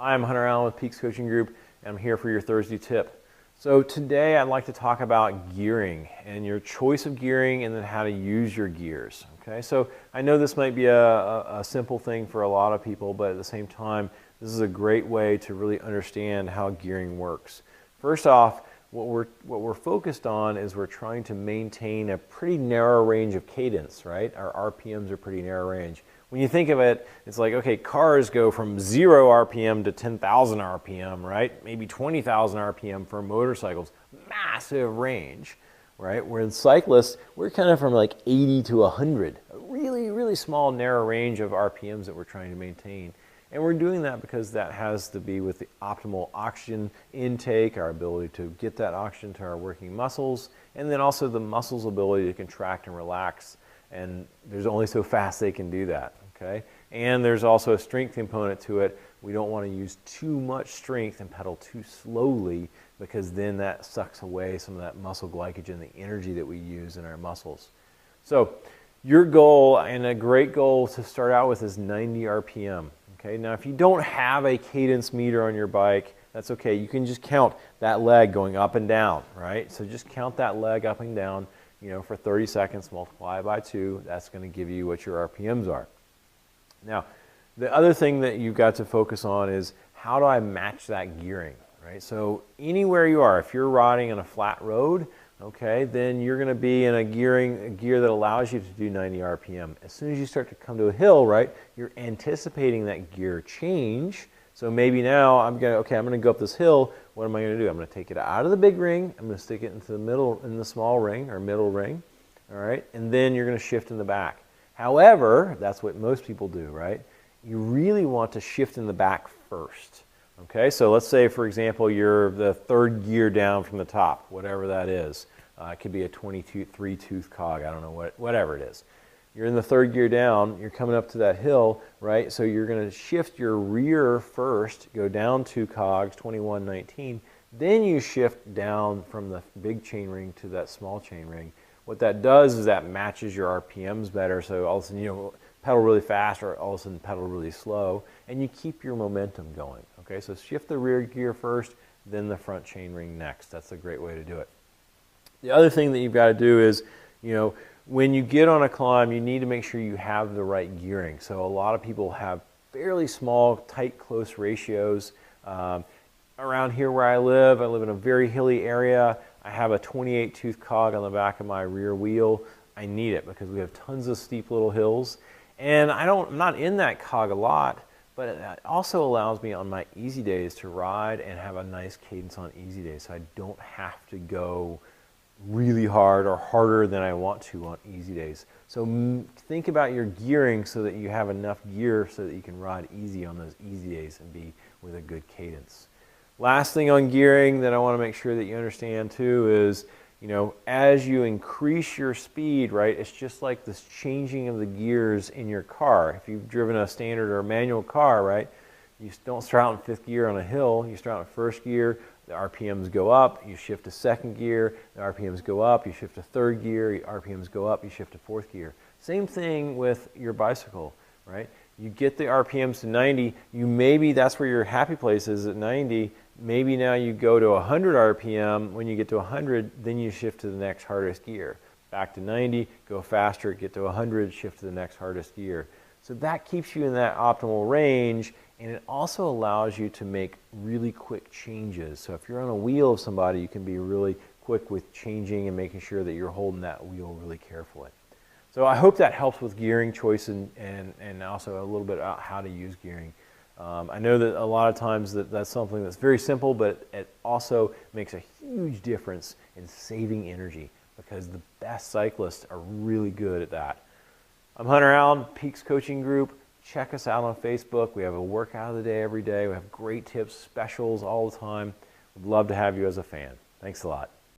Hi, I'm Hunter Allen with Peaks Coaching Group, and I'm here for your Thursday tip. So today I'd like to talk about gearing and your choice of gearing and then how to use your gears. Okay, so I know this might be a simple thing for a lot of people, but at the same time, this is a great way to really understand how gearing works. First off, what we're focused on is we're trying to maintain a pretty narrow range of cadence, right? Our RPMs are pretty narrow range. When you think of it, it's like, okay, cars go from 0 RPM to 10,000 RPM, right? Maybe 20,000 RPM for motorcycles. Massive range, right? Where in cyclists, we're kind of from like 80 to 100. A really, really small, narrow range of RPMs that we're trying to maintain. And we're doing that because that has to be with the optimal oxygen intake, our ability to get that oxygen to our working muscles, and then also the muscles' ability to contract and relax. And there's only so fast they can do that, okay? And there's also a strength component to it. We don't want to use too much strength and pedal too slowly, because then that sucks away some of that muscle glycogen, the energy that we use in our muscles. So your goal, and a great goal to start out with, is 90 RPM. Okay, now if you don't have a cadence meter on your bike, that's okay. You can just count that leg going up and down, right? So just count that leg up and down, you know, for 30 seconds, multiply by 2. That's going to give you what your RPMs are. Now, the other thing that you've got to focus on is, how do I match that gearing, right? So anywhere you are, if you're riding on a flat road, okay, then you're going to be in a gear that allows you to do 90 RPM. As soon as you start to come to a hill, right, you're anticipating that gear change. So maybe now I'm going to go up this hill. What am I going to do? I'm going to take it out of the big ring. I'm going to stick it into the middle, in the small ring or middle ring. All right, and then you're going to shift in the back. However, that's what most people do, right? You really want to shift in the back first. Okay, so let's say, for example, you're the third gear down from the top, whatever that is. It could be a 23-tooth cog, I don't know, whatever it is. You're in the third gear down, you're coming up to that hill, right? So you're going to shift your rear first, go down 2 cogs, 21, 19. Then you shift down from the big chain ring to that small chain ring. What that does is that matches your RPMs better, so all of a sudden, you know, pedal really fast or all of a sudden pedal really slow, and you keep your momentum going. Okay, so shift the rear gear first, then the front chain ring next. That's a great way to do it. The other thing that you've got to do is, you know, when you get on a climb, you need to make sure you have the right gearing. So a lot of people have fairly small, tight, close ratios. Around here where I live in a very hilly area. I have a 28-tooth cog on the back of my rear wheel. I need it because we have tons of steep little hills. And I'm not in that cog a lot, but it also allows me on my easy days to ride and have a nice cadence on easy days, so I don't have to go really hard or harder than I want to on easy days. So think about your gearing so that you have enough gear so that you can ride easy on those easy days and be with a good cadence. Last thing on gearing that I want to make sure that you understand too is, you know, as you increase your speed, right, it's just like this changing of the gears in your car. If you've driven a standard or a manual car, right, you don't start out in 5th gear on a hill. You start out in 1st gear, the RPMs go up, you shift to 2nd gear, the RPMs go up, you shift to 3rd gear, RPMs go up, you shift to 4th gear. Same thing with your bicycle, right? You get the RPMs to 90, maybe that's where your happy place is at 90. Maybe now you go to 100 RPM. When you get to 100, then you shift to the next hardest gear. Back to 90, go faster, get to 100, shift to the next hardest gear. So that keeps you in that optimal range, and it also allows you to make really quick changes. So if you're on a wheel of somebody, you can be really quick with changing and making sure that you're holding that wheel really carefully. So I hope that helps with gearing choice and also a little bit about how to use gearing. I know that a lot of times that's something that's very simple, but it also makes a huge difference in saving energy, because the best cyclists are really good at that. I'm Hunter Allen, Peaks Coaching Group. Check us out on Facebook. We have a workout of the day every day. We have great tips, specials all the time. We'd love to have you as a fan. Thanks a lot.